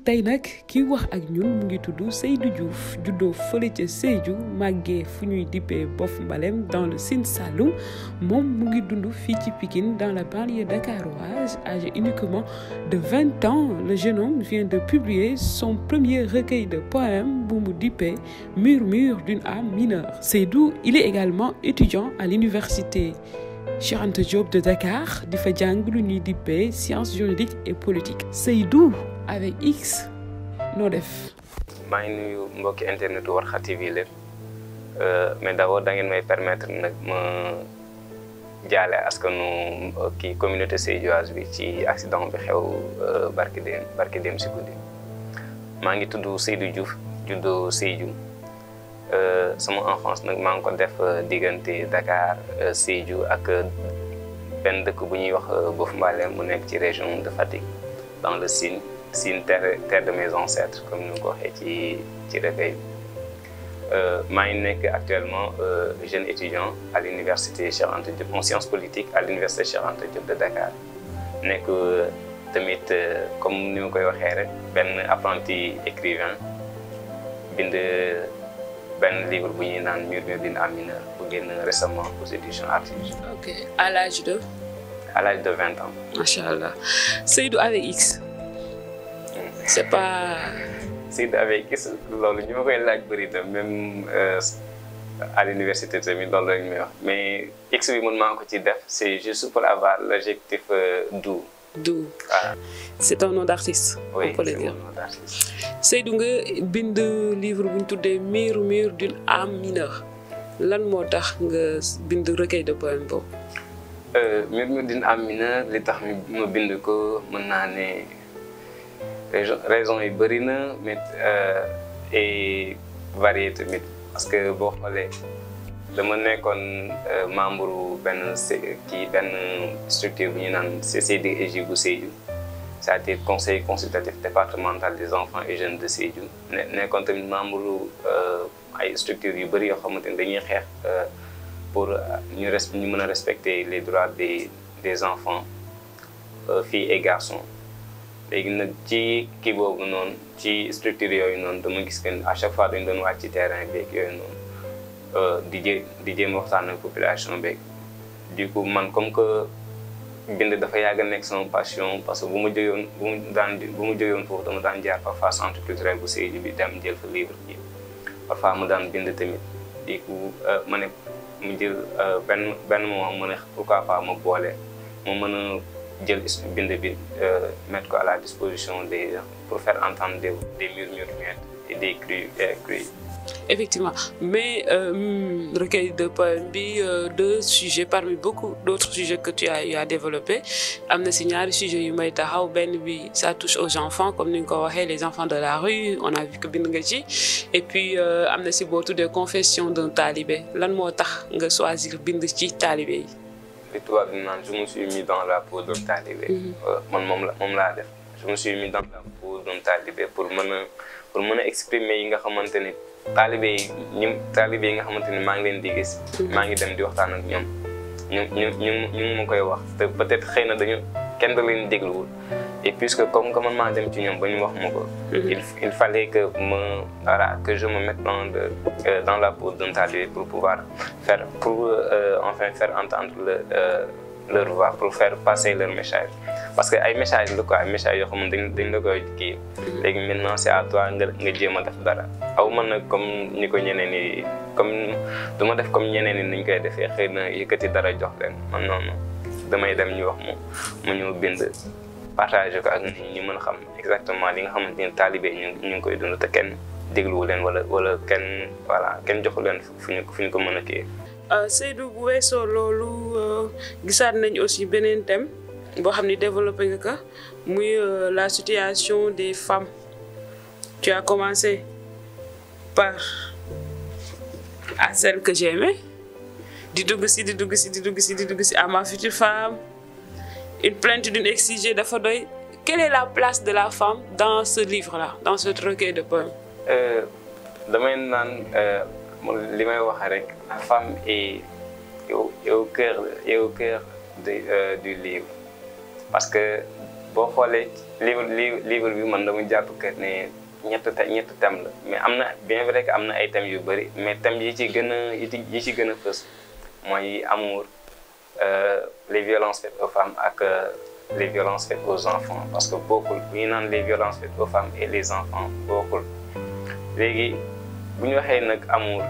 tey nag kii wax ak ñun mu ngi tudd Seydou Diouf juddoo fële ca Sédhiou màggee fu ñuy dippee Bof Mbalem dans le Sine Saloum moom mu ngi dund fii ci Pikine dans la banlieue dakaroise. Âgé uniquement de 20 ans, le jeune homme vient de publier son premier recueil de poèmes bu mu dippee Murmure d'une âme mineure. Seydou, il est également étudiant à l'université Cheikh Anta Diop de Dakar di fa jàng lu ñuy dippee sciences juridiques et politiques. Seydou avec X noo def. maa ngi nuyu mbokki internet Warkha TV lépp mais d'abord da ngeen may permettre nag ma jaale askanu kii communauté sédhiouise bi ci accident bi xew barki dem si guddi. maa ngi tudd Seydou Diouf juddoo Sédhiou. Sama enfance nag maa ngi ko def diggante Dakar Sédhiou ak benn dëkk bu ñuy wax Bof Mbalem mu nekk ci région de Fatick dans le Sine terre de mes ancêtres comme ni ko waxee ci recueil bi. maa ngi nekk actuellement jeune étudiant à l'université Cheikh Anta Diop en sciences politiques à l'université Cheikh Anta Diop de Dakar nekk tamit comme ni ma koy waxee rek benn apprenti écrivain bind benn livre bu ñuy naan Murmure d'une âme mineure bu génn récemment aux éditions Artige. Ok, à l'âge de? À l'âge de 20 ans. Machallah. Seydou avec X. C'est pas. Seydou avec X loolu ñu ma koy laaj bëri na même à l'université tamit loolu la ñu may wax mais X bi mën maa ko ci def c'est juste pour avoir l'adjectif doux. Doux. Ah. C'est un nom d'artiste. Oui, on peut le dire. C'est un nom d'artiste. Seydou nga bind livre bu ñu tuddee Murmure d'une âme mineure lan moo tax nga bind recueil de poèmes boobu. Murmure d'une âme mineure li tax ma bind ko mën naa ne raison yi bëri na mais et varié tamit parce que boo xoolee dama nekkoon membre benn structure bu ñu naan CCDEJ bu Sédhiou. C'est-à-dire conseil consultatif départemental des enfants et jeunes de Sédhiou nekkoon tamit membre ay structures yu bëri yoo xamante ni dañuy xeex pour ñu mën a respecter les droits des enfants filles et garçons. léegi nag ci kii boobu noonu ci structure yooyu noonu dama gis que à chaque fois dañu doon wàcc ci terrain beeg yooyu noonu di jéem waxtaan ak population beeg du coup man comme que. bind dafa yàgg a nekk sama passion parce que bu mu jógewoon foofu dama daan jaar parfois centre culturel bu Sédhiou bi dem jël fa livre bi parfois mu daan bind tamit du coup ma ne mu jël benn moment ma ne pourquoi pas ma boole ma mën a jël bind bi mettre ko à la disposition pour faire entendre des murmures muettes et des cris. Effectivement, mais recueil de poèmes bi deux sujets parmi beaucoup d'autres sujets que tu as eu à développer am na si ñaari sujets yu may taxaw benn bi ça touche aux enfants comme ni nga ko waxee les enfants de la rue on a vu que bind nga ci et puis am na si boo tuddee confession d'un talibé lan moo tax nga choisir bind ci talibé yi. li tubaab bi naan je me suis mis dans la peau d'un talibé. man moom laa def je me suis mis dans la peau d'un talibé pour mën a exprimer yi nga xamante ni. taalibe yi nga xamante ni maa ngi leen di gis. maa ngi dem di waxtaan ak ñoom ñu ma koy wax te peut-être xëy na kenn da leen dégluwul et puisque comme que man maa dem ci ñoom ba ñu wax ma ko. il fallait que je me mette dans la peau d'un talibé pour pouvoir faire entendre leur voix pour faire passer leur message parce que ay message la quoi ay message yoo xam ne dañ la koy kii léegi maintenant c'est à toi nga jéem a def dara aw man nag comme ni ko ñeneen ñi comme du ma def comme ñeneen ñi niñ koy defee xëy na yëkkati dara jox leen man noonu damay dem ñu wax mu ñëw bind partager ko ak nit ñi mën a xam exactement li nga xamante ni talibé ñu ngi koy dund te kenn dégluwu leen wala kenn joxu leen fu ñu ko mën a kii. Seydou bu weesoo loolu gisaat nañ aussi beneen thème boo xam ne développé nga ko muy la situation des femmes. Tu as commencé par à celle que j'aimais di dugg si à ma future femme une plainte d'une exigée dafa doy. Quelle est la place de la femme dans ce livre-là, dans ce recueil de poèmes? damay naan li may wax rek la femme est au cœur du livre parce que boo xoolee livre bi man dama jàpp que ne ñett thème la mais am na bien vrai que am na ay thèmes yu bëri mais thèmes yi ci gën a fës mooy amour, les violences faites aux femmes ak les violences faites aux enfants parce que bokkul bu ñu naan les violences faites aux femmes et les enfants bokkul léegi bu ñu waxee nag amour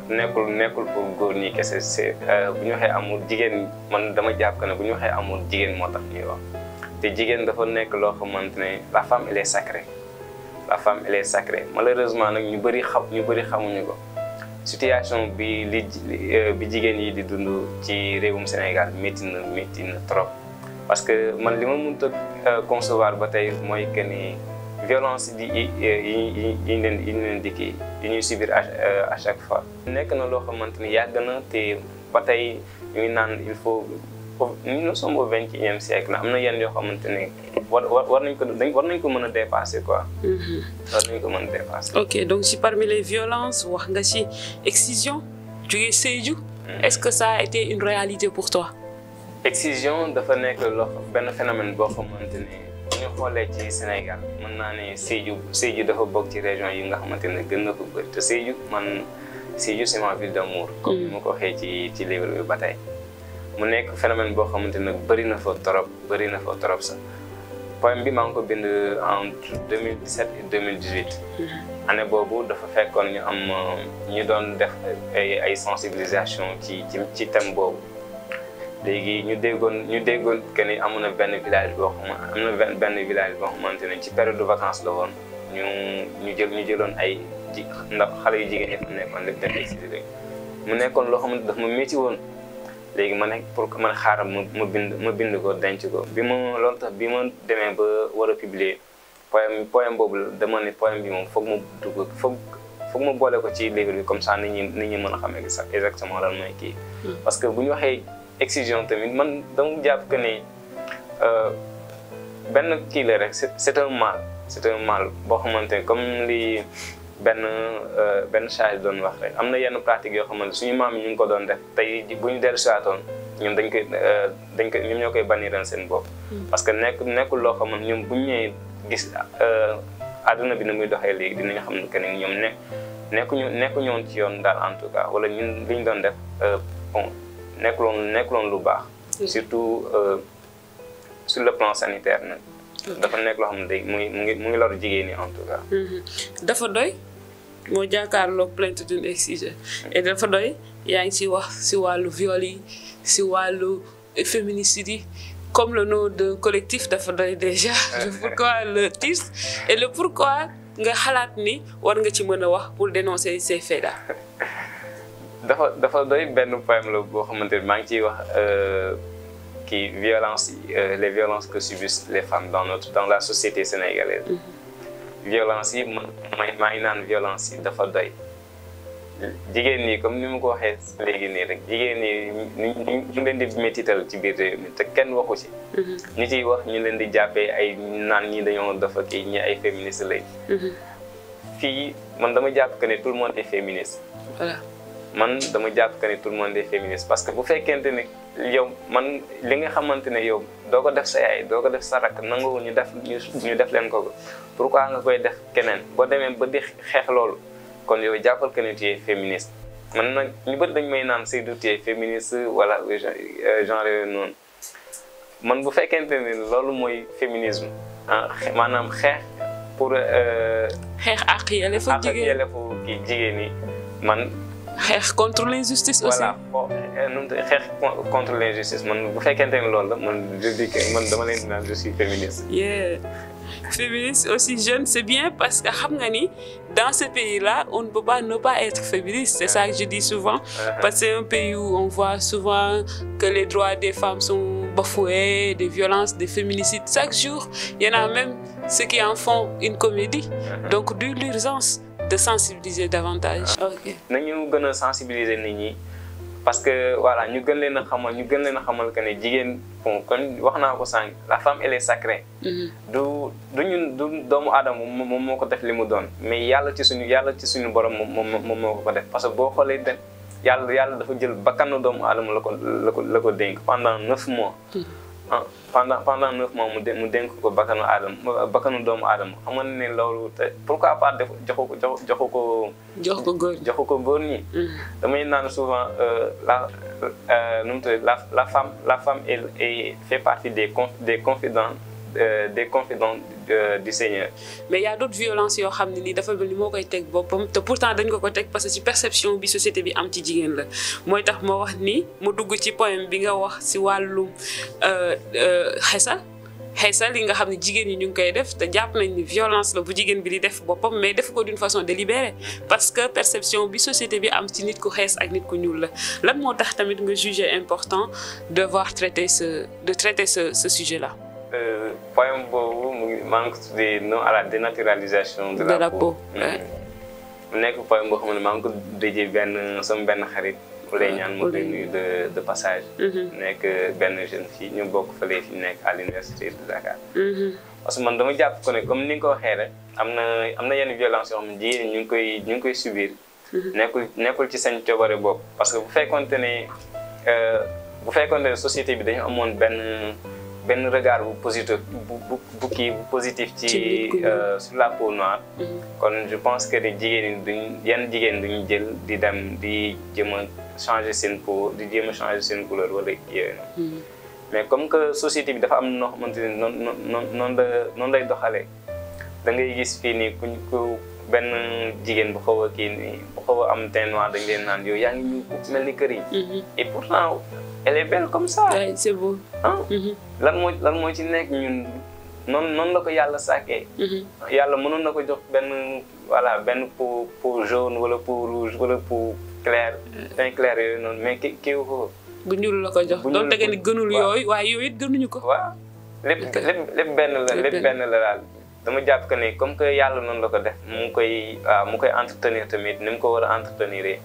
nekkul pour góor ñi kese c'est bu ñu waxee amour jigéen man dama jàpp que ne bu ñu waxee amour jigéen moo tax ñuy wax te jigéen dafa nekk loo xamante ne la femme elle est sacrée la femme elle est sacrée malheureusement nag ñu bëri xamuñu ko situation bi bi jigéen yi di dund ci réewum Sénégal métti na trop parce que man li ma mënut a concevoir ba tey mooy que ni violence yi leen di kii yi ñuy subir à chaque fois. nekk na loo xamante ni yàgg na te ba tey ñu ngi naan il faut nous sommes au 21e siècle am na yenn yoo xamante ne war nañ ko mën a dépasser quoi. war nañ ko mën a dépasser. ok donc si parmi les violences wax nga ci excision jóge Sédhiou. est-ce que ça a été une réalité pour toi. excision dafa nekk benn phénomène boo xamante ne bu ñu xoolee ci Sénégal mën naa ne Sédhiou dafa bokk ci région yi nga xamante ne gën na ko bëri te Sédhiou c'est ma ville d'amour. comme ni ma ko waxee ci livre bi ba tey. mu nekk phénomène boo xamante ne bëri na fa trop sax poème bi maa ngi ko bind entre 2017 et 2018. année boobu dafa fekkoon ñu doon def ay sensibilisation ci thème boobu. léegi ñu déggoon que ni amoon na benn village boo xamante ne ci période de vacances la woon ñu jëloon ay ndax xale yu jigéen ñi fa nekkoon lépp def exilé mu nekkoon loo xamante daf ma métti woon léegi ma nekk pour man xaaral ma bind ko denc ko bi ma demee ba war a publier poème boobu dama ne poème bi moom foog ma boole ko ci livre bi comme ça nit ñi mën a xam exactement lan mooy kii parce que bu ñu waxee excision tamit man dama jàpp que ne benn kii la rek c'est un mal boo xamante ne comme li benn charge doon wax rek am na yenn pratique yoo xamante suñu maam yi ñu ngi ko doon def tey bu ñu dellu siwaatoon ñoom ñoom ñoo koy bannir seen bopp parce que nekkul loo xamante ñoom bu ñu ñëwee gis àdduna bi na muy doxee léegi dinañ xam ne que ne ñoom nekkuñu woon ci yoon daal en tout cas wala ñun li ñu doon def bon nekkuloon lu baax surtout sur le plan sanitaire nag dafa nekk loo xam ne mu ngi lor jigéen ñi en tout cas dafa doy moo jàkkaarloog plainte d'une excision et dafa doy yaa ngi ci wax ci wàllu viol yi ci wàllu féminicide yi comme le nom d'un collectif dafa doy déjà pourquoi le titre et le pourquoi nga xalaat ni war nga ci mën a wax pour dénoncer ces faits là dafa doy benn poème la boo xamante ne maa ngi ciy wax les violences que subissent les femmes dans la société sénégalaise. violence yi maa ngi naan violence yi dafa doy jigéen ñi comme ni ma ko waxee léegi nii rek jigéen ñi ñu leen di métital ci biir réew mi te kenn waxu ci. ñi ciy wax ñu leen di jàppee ay naan ñi dañoo dafa kii ñi ay féministes lañ. fii man dama jàpp que ne tout le monde est féministe. voilà. man dama jàpp que ne tout le monde est féministe parce que bu fekkente ne yow man li nga xamante ne yow doo ko def sa yaay doo ko def sa rakk nangu ñu def leen ko pourquoi nga koy def keneen boo demee ba di xeex loolu kon yow jàppal que ne tu es féministe man nag ñu bëri dañ may naan Seydou tu es féministe wala genre yooyu noonu man bu fekkente ne loolu mooy féminisme maanaam xeex pour xeex ak yelleefu jigéen ñi man xeex contre l'injustice aussi. voilà xeex contre l'injustice man bu fekkente ne loolu la man je dis que man dama leen naan je suis féministe. Féministe aussi jeune, c'est bien parce que dans ce pays-là, on ne peut pas ne pas être féministe. C'est ça que je dis souvent. Parce que c'est un pays où on voit souvent que les droits des femmes sont bafoués, des violences, des féminicides. Chaque jour, il y en a même ceux qui en font une comédie. Donc, d'où l'urgence de sensibiliser davantage. Nous devons sensibiliser les gens. Parce que voilà, nous devons savoir que les jigéen, comme la femme elle est sacrée. Doomu Adam moom moo ko def li mu doon mais yàlla ci suñu borom moom moo ko def parce que boo xoolee yàlla dafa jël bakkanu doomu Adama la ko dénk pendant 9 mois. pendant 9 mois mu dénk ko bakkanu doomu aadama xam nga ne loolu te pourquoi pas joxu ko góor ñi. damay naan souvent la femme elle fait partie des confidents du Seigneur. mais il y a d'autres violences yoo xam ne nii dafa mel ni moo koy teg boppam te pourtant dañ ko teg parce que ci perception bi société bi am ci jigéen la mooy tax ma wax ni mu dugg ci poème bi nga wax ci wàllum xeesal li nga xam ne jigéen ñi ñu ngi koy def te jàpp nañ ni violence la bu jigéen bi di def boppam mais def ko d'une façon délibérée parce que perception bi société bi am ci nit ku xees ak nit ku ñuul la lan moo tax tamit nga juger important de traiter ce sujet là. Poème boobu maa ngi ko tuddee non à la dénaturalisation de la peau. mu nekk poème boo xam ne maa ngi ko déjee sama benn xarit mu lay ñaan mu koy nuyu de passage. nekk benn jeune fille ñu bokk fële fi nekk à l'université de Dakar. parce que man dama jàpp ko ne comme ni nga ko waxee rek am na yenn violence yoo xam ne jigéen ñu ngi koy subir. nekkul ci seen coobare bopp parce que bu fekkoonte ne société bi dañu amoon benn regard bu positif ci sur la peau noire. kon je pense que yenn jigéen duñu jël di dem di jéem a changer seen peau di jéem a changer seen couleur wala yooyu noonu. mais comme que société bi dafa am noo xamante ni noonu lay doxalee da ngay gis fii nii ku benn jigéen bu xaw a am teint noir dañ leen naan yow yaa ngi ñu mel ni kër yi. et pourtant elle est belle comme ça. oui c'est beau. lan moo ci nekk ñun noonu la ko yàlla sàkkee. yàlla mënoon na ko jox benn peau jaune wala peau rouge wala peau clair teint clair yooyu noonu mais kii ko. bu ñuul la ko jox doon tege ni gënul yooyu waaye yooyu it gënuñu ko. waaw lépp benn la daal. dama jàpp que ne comme que yàlla noonu la ko def mu koy entretenir tamit ni mu ko war a entretenir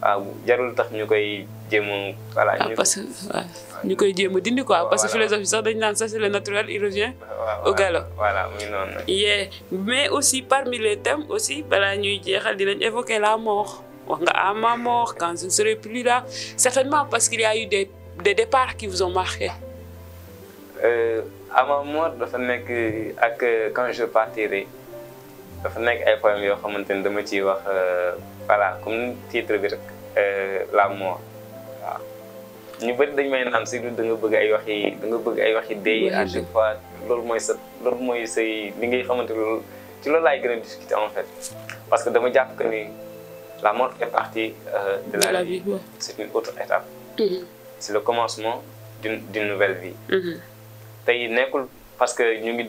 waaw jarul tax ñu koy jéem a parce que ñu koy jéem a dindi quoi parce que philosophie sax dañu naan ça c'est le naturel il revient au galop. voilà muy noonu. mais aussi parmi les thèmes aussi balaa ñuy jeexal dinañ évoquer la mort wax nga à ma mort quand je ne serai plus là certainement parce qu'il y a eu des départs qui vous ont marqué. À ma mort dafa nekk ak quand je partirai dafa nekk ay poèmes yoo xamante ni dama ciy wax comme titre bi rek la mort waaw ñu bëri dañ may naan si da nga bëgg ay waxi dee à chaque fois loolu mooy say li ngay xamante loolu ci loolu laay gën a discuter en fait parce que dama jàpp que ni la mort fait partie de la vie. C'est une autre étape. C'est le commencement d'une nouvelle vie. tey nekkul parce que ñu ngi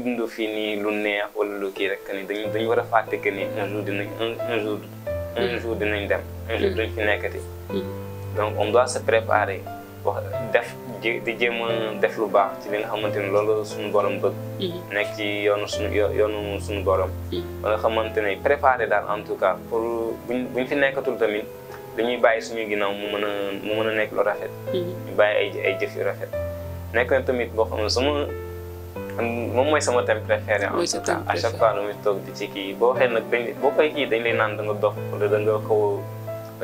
dund fii nii lu neex wala lu kii rek ni dañu war a fàtte que ni un jour dinañ dem un jour duñ fi nekkati. donc on doit se préparer di jéem a def lu baax ci li nga xamante ni loolu suñu borom bëgg. nekk ci yoonu suñu borom. ba nga xamante ne préparer daal en tout cas pour buñ fi nekkatul tamit dañuy bàyyi suñu ginnaaw mu mën a nekk lu rafet. ñu bàyyi ay jëf yu rafet. nekk na tamit boo xam ne moom mooy sama thème préféré en tout cas à chaque fois damay toog di ci kii boo waxee nag boo koy kii dañ lay naan da nga dox wala da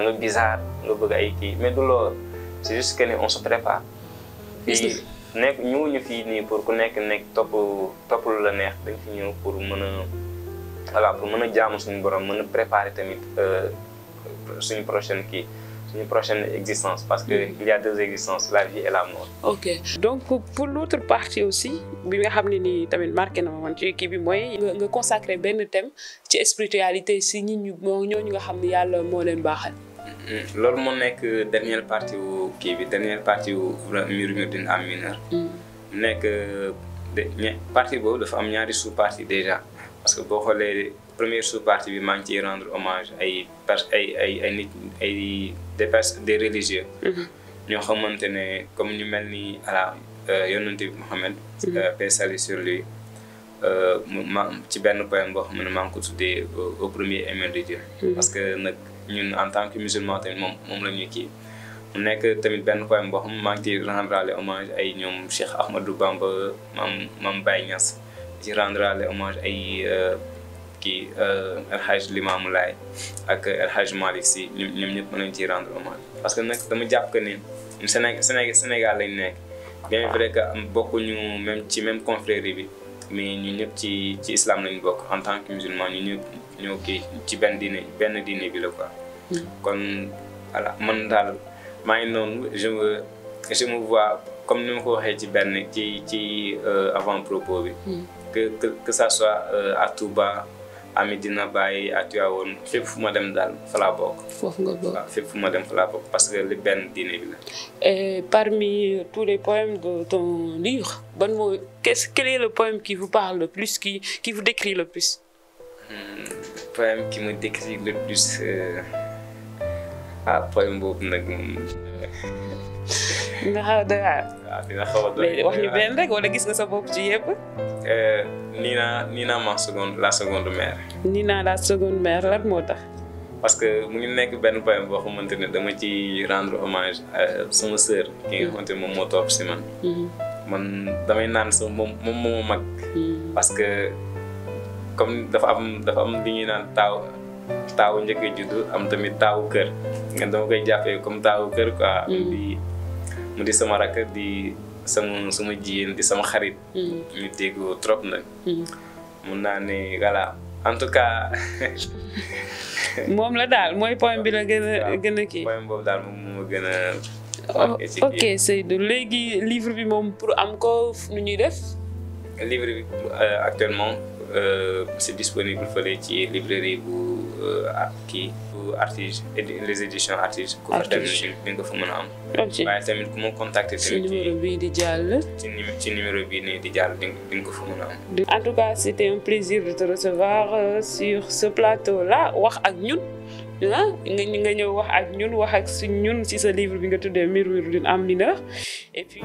nga bizarre nga bëgg ay kii mais du loolu c'est juste que ni on se prépare fii ñëwuñu fii nii pour ku nekk topp lu la neex dañ fi ñëw pour mën a jaamu suñu borom mën a préparer tamit suñu prochaine existence parce que il y a deux existences la vie et la mort. ok donc pour l'autre partie aussi bi nga xam ne nii tamit marqué na ma man ci kii bi mooy nga consacrer benn thème ci spiritualité si ñooñu nga xam ne yàlla moo leen baaxal. loolu moo nekk dernière partie wu Murmure âme mineure. nekk partie boobu dafa am ñaari sous-partie déjà parce que boo xoolee première sous-partie bi maa ngi ciy rendre hommage des religieux. ñoo xamante ne comme ñu mel ni yonent bi Mohamed. paix salut sur lui ci benn poème boo xam ne maa ngi ko tuddee au premier aimé de Dieu. parce que nag ñun en tant que musulman tamit moom la ñuy kii. mu nekk tamit benn poème boo xam ne maa ngi ciy rendre hommage ay ñoom Cheikh Ahmadou Bamba Mame Baye Niass ci rendre hommage ay El Hadj Limamou Laye ak El Hadj Malick Sy ñoom ñëpp mën nañu ciy rendre hommage parce que nag dama jàpp que ni Sénégal lañ nekk bien vrai que bokkuñu même confrérie bi mais ñu ñëpp ci islam lañu bokk en tant que musulman ñu ñëpp ñoo kii ci benn diine bi la quoi. kon voilà man daal maa ngi noonu je me vois comme ni ma ko waxee ci avant propos bi. que ça soit à Touba à Medina Baye à Tivaouane fépp fu ma dem daal fa laa bokk. foofu nga bokk waaw fépp fu ma dem fa laa bokk parce que li benn diine bi la. Et parmi tous les poèmes de ton livre quel est le poème qui vous parle le plus qui vous décrit le plus? Poème qui me décrit le plus poème boobu nag moom. nga xaw a doy waar. waaw dina xaw a doy waar mais wax ñu benn rek wala gis nga sa bopp ci yëpp. Nina la seconde mère. Nina la seconde mère lan moo tax. parce que mu ngi nekk benn poème boo xamante ne dama ci rendre hommage sama sœur ki nga xamante ne moom moo topp si man. man damay naan sax moom moo mag. parce que comme dafa am li ñuy naan taawu njëkk a juddu am tamit taawu kër nga dama koy jàppee comme taawu kër quoi. mu di sama rakk di sama jigéen di sama xarit. ñu déggoo trop nag. mun naa ne voilà en tout cas. moom la daal mooy poème bi la gën a kii. poème boobu daal moom moo gën a. ok Seydou léegi livre bi moom pour am ko nu ñuy def. livre bi actuellement c'est disponible fële ci librairie bu kii bu Artige les éditions Artige. ku fa dem ni nga fa mën a am. ok waaye tamit ku ma contacter tamit ci numéro bii di jàll. ci numéro bii nii di jàll di nga ko fa mën a am. En tout cas c'était un plaisir de te recevoir sur ce plateau là wax ak ñun. nga ñëw wax ak ñun wax ak ñun ci sa livre bi nga tuddee Miroir d'une âme mineure et puis